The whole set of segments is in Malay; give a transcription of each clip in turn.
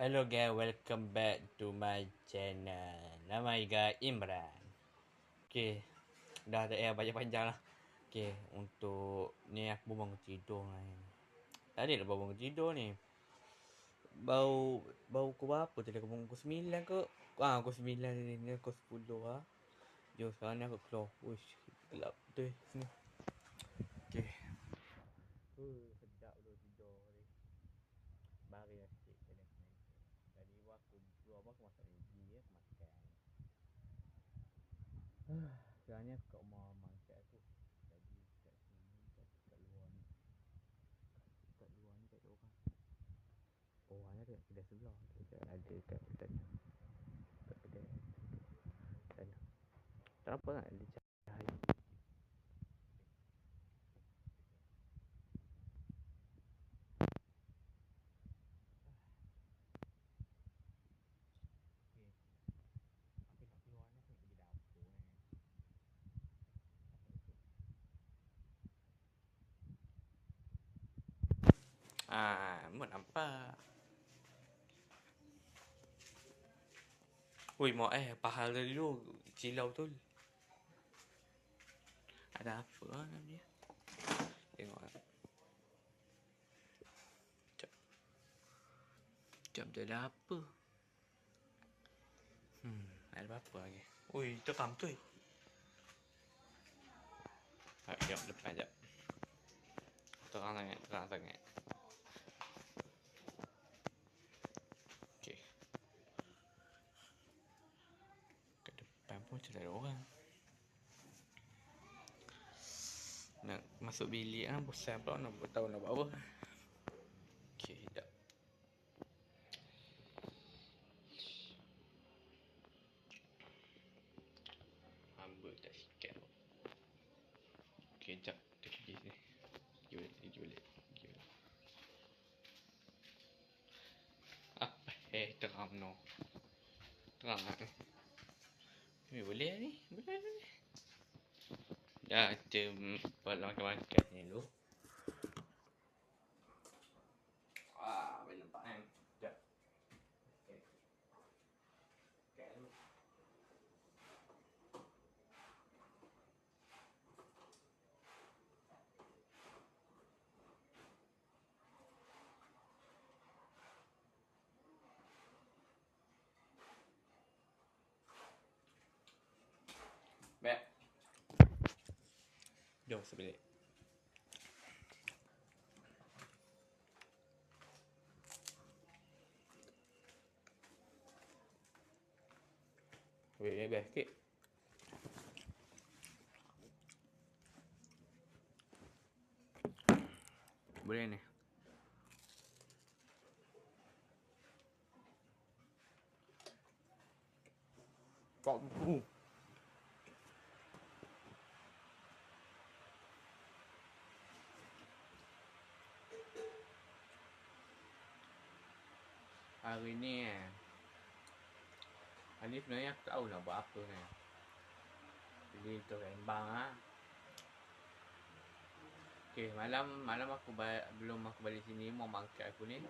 Hello guys, welcome back to my channel. Nama Iga Imran. Okay, dah tak payah panjang-panjang lah. Okay, untuk ni aku bangun tidur ni. Tadi lah bangun tidur ni. Bau pukul berapa tadi aku bangun pukul 9 ke? Pukul 9 ni pukul 10 lah. Jom sekarang ni aku keluar. Uish, gelap betul sini. Okay. Sedap tu tidur ni. Bari lah sikit kena. Tadi aku keluar aku masak Maggi aku makan. Sekarang ni aku kat rumah mak cik aku. Jadi kat sini kat luar ni. Kat luar ni tak ada orang. Oh, ada kat kedai sebelah. Ada kat sana. Kat kedai sana. Tak apa kan ada cahaya. Aku nak keluar ni, aku nak pergi dapur ni. Mau nampak. Ui, mau pahala dulu. Cilau betul. Ada apa lah dia? Tengok lah. Jap ada apa? Ada apa lagi? Ui, teram tu. Jap depan jap. Terang sangat. Okay. Kat depan pun macam tak ada orang. Nak masuk bilik lah, bosan pula nak tahu nak buat apa. Okay, sekejap. Hamba tak sikat. Okay, sekejap. Kita pergi sini. Pergi balik. Apa? Teram no. Terang lah boleh lah ni. Boleh lah ni. Dah, kita buat makan-makan ni dulu. Boleh nampak kan? Sekejap. Baik. Jom sebelik. Weh, best sikit. Boleh ni. Kau hari ni hari ni sebenarnya aku tahu nak buat apa ni. Jadi tu rembang lah. Okay, malam aku belum aku balik sini, mau mangkat aku ni.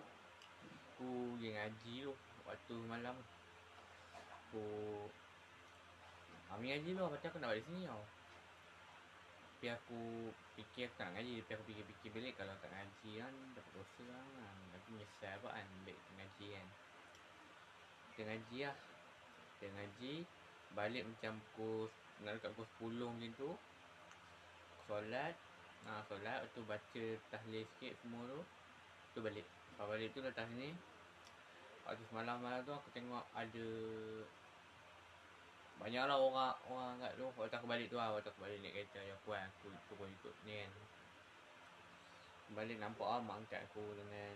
Aku pergi ngaji tu. Waktu malam aku ambil ngaji tu, macam aku nak balik sini tau. Tapi aku fikir aku tak nak ngaji. Tapi aku fikir-fikir balik kalau tak ngaji kan dapat dosa kan. Aku menyesal apa kan balik ngaji kan. Kita ngaji lah. Kita ngaji balik macam pukul nak dekat pukul 10 macam tu. Solat. Solat lepas tu baca tahlil sikit semua tu. Tu balik. Lepas balik tu datang sini. Waktu semalam tu aku tengok ada banyaklah orang kat tu. Waktu aku balik tu lah. Waktu aku balik naik kereta ayah aku kan. Aku pun ikut ni kan. Balik nampak lah mak angkat aku dengan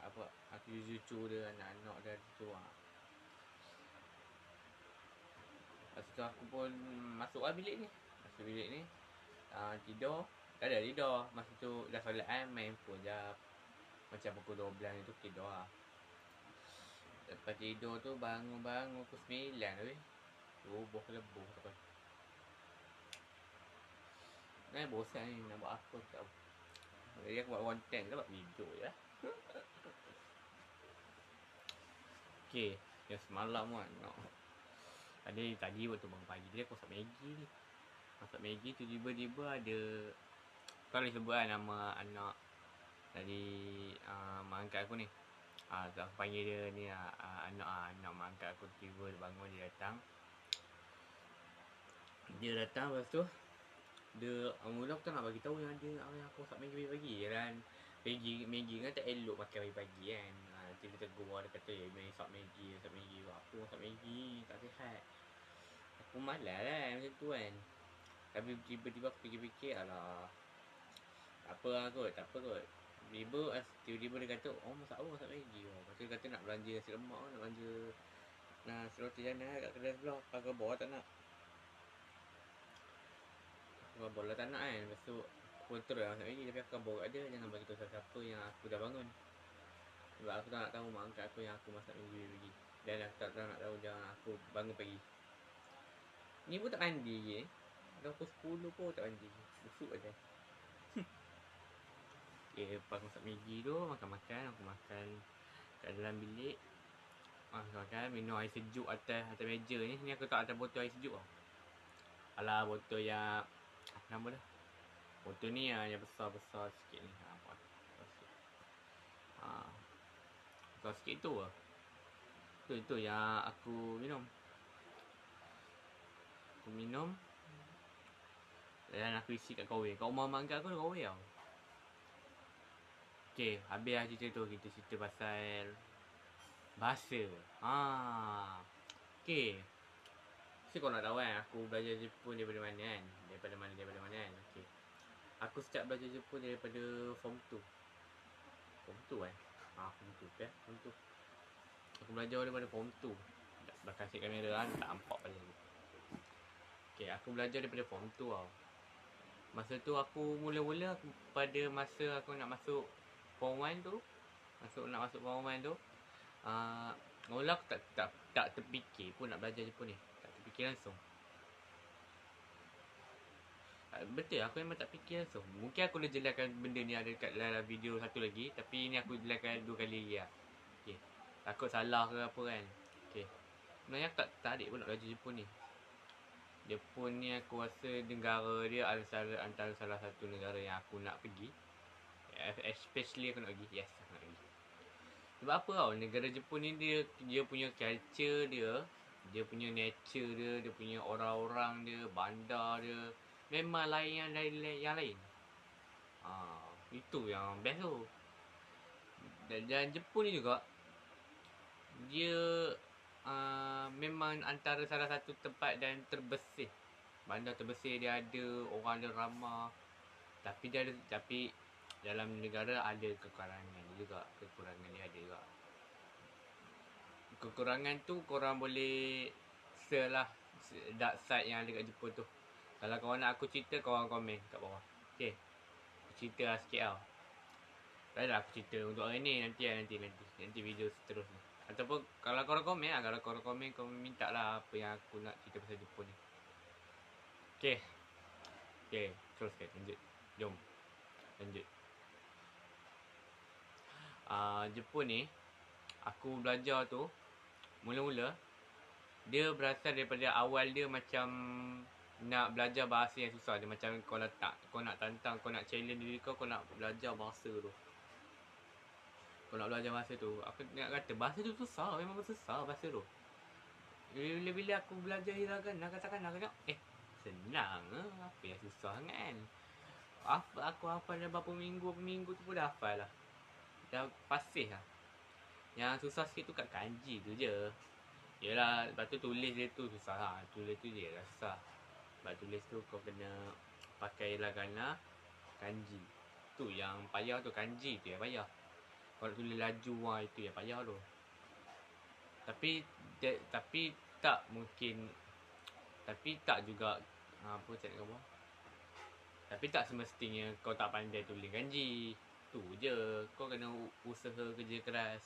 aku cucu dia, anak-anak dia tu lah. Lepas tu aku pun masuk lah bilik ni. Tidur. Tak ada tidur. Masa tu dah solat kan, main phone je. Macam pukul 12 tu tidur lah. Lepas tidur tu bangun pukul 9 tu. Subuh kelebuh tu. Bosan ni nak buat apa tak tahu. Jadi aku buat konten ke buat video je lah. Okay, yang semalam kan tadi waktu bangun pagi dia aku masak Maggi ni. Masak Maggi tu tiba-tiba ada, kau boleh sebut kan nama anak dari mak angkat aku ni. Aku panggil dia ni anak mak angkat aku. Tiba bangun dia datang. Lepas tu dia mula aku tak nak bagi tahu yang aku masak Maggi pagi-pagi kan. Maggi kan tak elok makan pagi-pagi kan. Nanti dia tegur, dia kata masak Maggi. Apa masak Maggi, tak sihat. Aku malas lah macam tu kan. Tapi tiba-tiba aku fikir-fikir, alah, tak apa kot. Tiba-tiba dia kata, masak Maggi. Lepas tu dia kata nak belanja nasi lemak, nak belanja nasi roti canai kat kedai sebelah. Pakai bawah tak nak. Aku bola tak nak kan. Lepas tu aku terus masak Maggi. Tapi aku bawa kat dia, jangan bagi tahu siapa yang aku dah bangun. Sebab aku tak nak tahu mak angkat aku yang aku masak Maggi pagi. Dan aku tak nak tahu jangan aku bangun pagi. Ni pun tak mandi lagi ni. Dah pukul 10 pun tak mandi. Busuk aja. Okay, lepas masak Maggi tu, makan-makan. Aku makan kat dalam bilik. Makan, minum air sejuk atas meja ni. Ni aku tak atas botol air sejuk tau. Alah, botol yang apa nama dah? Botol ni yang besar-besar sikit ni. Besar sikit tu lah. Itu yang aku minum. Dan aku isi kat kawe. Kat rumah mak angkat aku ada kawe tau. Okay, habis lah cerita tu. Kita cerita pasal bahasa. Okay. Mesti kau nak tahu kan aku belajar Jepun daripada mana kan. Daripada mana kan. Okay. Aku start belajar Jepun daripada form 2. Form 2 kan. Form 2 okay. Form 2. Aku belajar daripada form 2. Belakang set kamera kan. Tak nampak pada aku. Okay, aku belajar daripada form 2 tau. Masa tu aku mula-mula pada masa aku nak masuk form 1 tu. Nak masuk form 1 tu. Mula aku tak terfikir pun nak belajar Jepun ni. Tak terfikir langsung. Betul, aku memang tak fikir langsung. Mungkin aku dah jelaskan benda ni ada kat dalam video satu lagi. Tapi ni aku jelaskan 2 kali lagi lah. Okay. Takut salah ke apa kan. Okay. Sebenarnya aku tak adik pun nak belajar Jepun ni. Jepun ni aku rasa negara dia antara salah satu negara yang aku nak pergi. Especially aku nak pergi. Yes, aku nak pergi. Sebab apa tau, negara Jepun ni dia punya culture dia, dia punya nature dia punya orang-orang dia, bandar dia memang lain dari yang lain. Itu yang best tu. Dan Jepun ni juga dia memang antara salah satu tempat dan terbersih. Bandar terbersih dia ada, orang dia ramah. Tapi dalam negara ada kekurangan juga. Kekurangan dia ada juga. Kekurangan tu korang boleh share lah dark side yang ada kat Jepun tu. Kalau korang nak aku cerita, korang komen kat bawah. Okay. Aku cerita lah sikit tau. Tak adalah aku cerita untuk hari ni. Nanti video seterusnya. Ataupun kalau korang komen lah. Kalau korang komen, korang minta lah apa yang aku nak cerita pasal Jepun ni. Okay. Teruskan. Lanjut. Jom. Lanjut. Jepun ni, aku belajar tu, mula-mula, dia berasal daripada awal dia macam nak belajar bahasa yang susah. Dia macam kau nak tantang, kau nak challenge diri kau nak belajar bahasa tu. Kau nak belajar bahasa tu. Aku nak kata, bahasa tu susah. Memang susah bahasa tu. Bila aku belajar hiragana, katakana, aku tengok, senang lah. Apa yang susah kan? Aku hafal dah berapa minggu tu pun dah hafal lah. Dah fasih lah. Yang susah sikit tu kat kanji tu je. Yelah, lepas tu tulis dia tu susah lah. Tulis tu je lah susah. Sebab tulis tu kau kena pakai hiragana, kanji. Tu yang payah tu, kanji tu yang payah. Kalau tulis laju itu yang payah tu. Tapi tak mungkin. Tapi tak juga apa cakap kau. Tapi tak semestinya kau tak pandai tulis kanji. Tu je. Kau kena usaha kerja keras.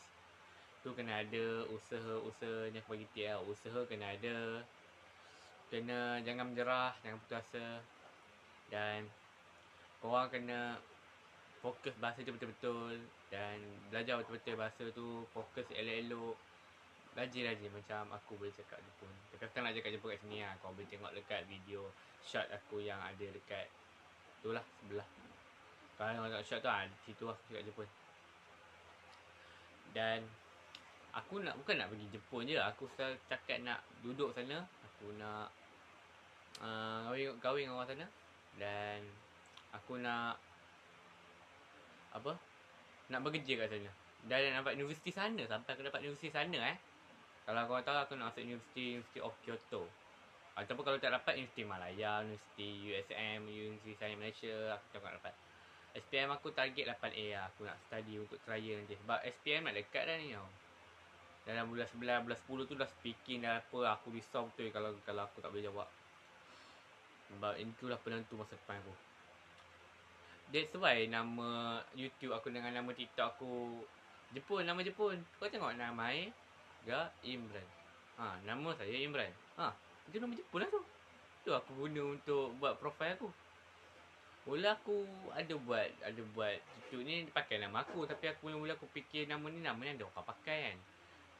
Tu kena ada usaha yang aku bagi tip lah. Usaha kena ada. Kena jangan menyerah, jangan putus asa. Dan korang kena fokus bahasa tu betul-betul. Dan belajar betul-betul bahasa tu. Fokus elok-elok. rajin-rajin macam aku boleh cakap Jepun. Tapi aku tak nak cakap Jepun kat sini lah. Kau boleh tengok dekat video shot aku yang ada dekat tu lah, sebelah. Kalau nak shot tu situ lah aku cakap Jepun. Dan aku bukan nak pergi Jepun je. Aku cakap nak duduk sana. Aku nak kahwin dengan orang sana. Dan aku nak nak bekerja kat sana. Dan nak dapat universiti sana. Sampai aku dapat universiti sana kalau kau tahu, aku nak masuk University of Kyoto. Ataupun kalau tak dapat, Universiti Malaya, Universiti USM, Universiti Sains Malaysia, aku tak nak dapat. SPM aku target 8A lah. Aku nak study untuk trial nanti. Sebab SPM nak dekat dah ni tau. Dalam bulan 9, bulan 10 tu dah speaking dah apa. Aku risau betul kalau aku tak boleh jawab. Sebab itulah penentu masa depan aku. That's why nama YouTube aku dengan nama TikTok aku Jepun, nama Jepun. Kau tengok nama Imran. Nama saya Imran. Itu nama Jepun lah tu. Tu aku guna untuk buat profil aku. Mula aku ada buat YouTube ni pakai nama aku. Tapi aku mula aku fikir nama ni ada orang pakai kan.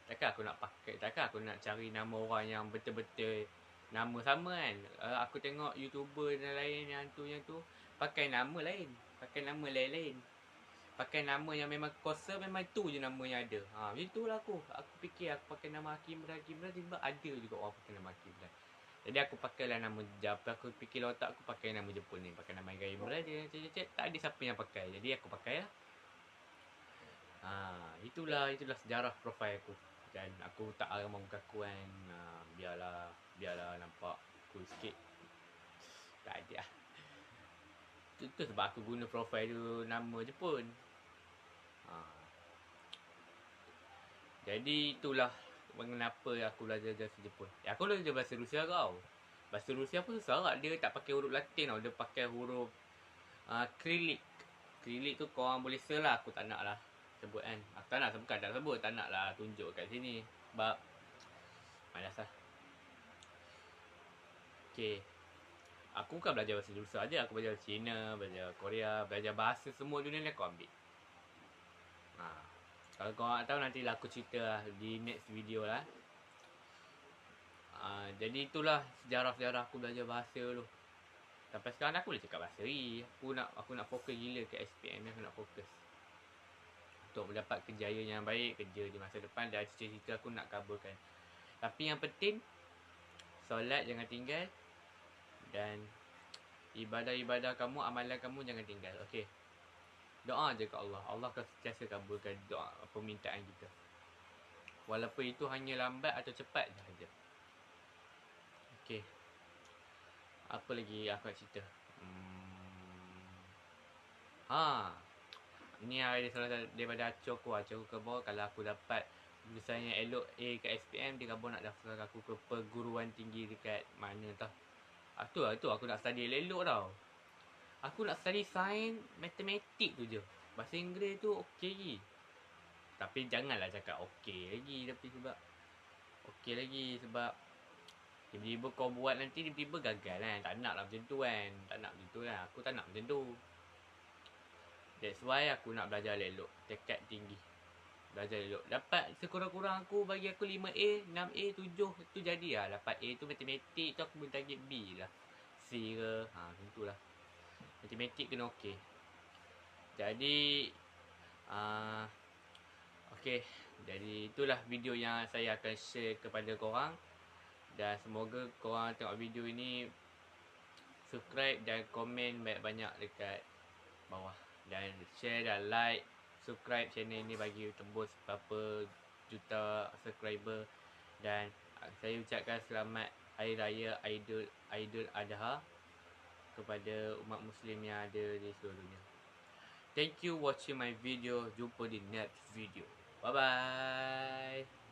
Takkan aku nak cari nama orang yang betul-betul nama sama kan. Aku tengok YouTuber dan lain yang tu pakai nama lain. Pakai nama lain-lain. Pakai nama yang memang kuasa, memang tu je nama yang ada. Macam tu lah aku. Aku fikir aku pakai nama Hakim tiba ada juga orang pakai nama Hakim. Jadi aku pakailah nama Jepun. Aku fikir otak aku pakai nama Jepun ni. Pakai nama Imran je. Tak ada siapa yang pakai. Jadi aku pakai lah. Itulah sejarah profil aku. Dan aku tak ramah muka aku kan. Biarlah nampak cool sikit. Tak ada lah. Itu sebab aku guna profil tu nama Jepun. Jadi itulah mengapa aku belajar bahasa Jepun. Aku belajar bahasa Rusia kau. Bahasa Rusia pun susah lah. Dia tak pakai huruf Latin tau. Dia pakai huruf Cyrillic. Cyrillic tu korang boleh search lah. Aku tak nak lah sebut kan. Aku tak nak sebut. Tak nak lah tunjuk kat sini. Sebab malas lah. Okay. Aku bukan belajar bahasa Rusia je. Aku belajar Cina, belajar Korea, belajar bahasa semua dunia ni aku ambil. Kalau korang nak tahu, nantilah aku cerita lah di next video lah. Jadi itulah sejarah-sejarah aku belajar bahasa dulu. Sampai sekarang aku boleh cakap bahasa ni. Aku nak fokus gila ke SPM ni. Aku nak fokus untuk mendapat kejayaan yang baik, kerja di masa depan. Dan cita-cita aku nak coverkan. Tapi yang penting, solat jangan tinggal. Dan ibadah-ibadah kamu, amalan kamu jangan tinggal. Okay. Doa je ke Allah. Allah akan sentiasa kabulkan doa permintaan kita. Walaupun itu hanya lambat atau cepat sahaja. Okay. Apa lagi aku nak cerita? Ni ada salah satu daripada acur aku ke bawah. Kalau aku dapat jurusan yang elok A kat SPM, dia kabur nak daftar aku ke perguruan tinggi dekat mana tau. Itu aku nak study elok tau. Aku nak study sains, matematik tu je. Bahasa Inggeris tu okey lagi. Tapi janganlah cakap okey lagi. Tiba-tiba kau buat nanti tiba-tiba gagal kan. Tak nak lah macam tu kan. Aku tak nak macam tu. That's why aku nak belajar elok. Tekad tinggi. Belajar elok. Dapat sekurang-kurang bagi aku 5A, 6A, 7 tu jadi lah. Dapat A tu matematik tu aku boleh target B lah. C ke. Macam tu lah. Matematik kena okey. Jadi okay. Jadi itulah video yang saya akan share kepada korang. Dan semoga korang tengok video ini, subscribe dan komen banyak-banyak dekat bawah. Dan share dan like, subscribe channel ini bagi tembus berapa juta subscriber. Dan saya ucapkan selamat Hari Raya Aidil Adha kepada umat Muslim yang ada di seluruh dunia. Thank you watching my video. Jumpa di next video. Bye bye.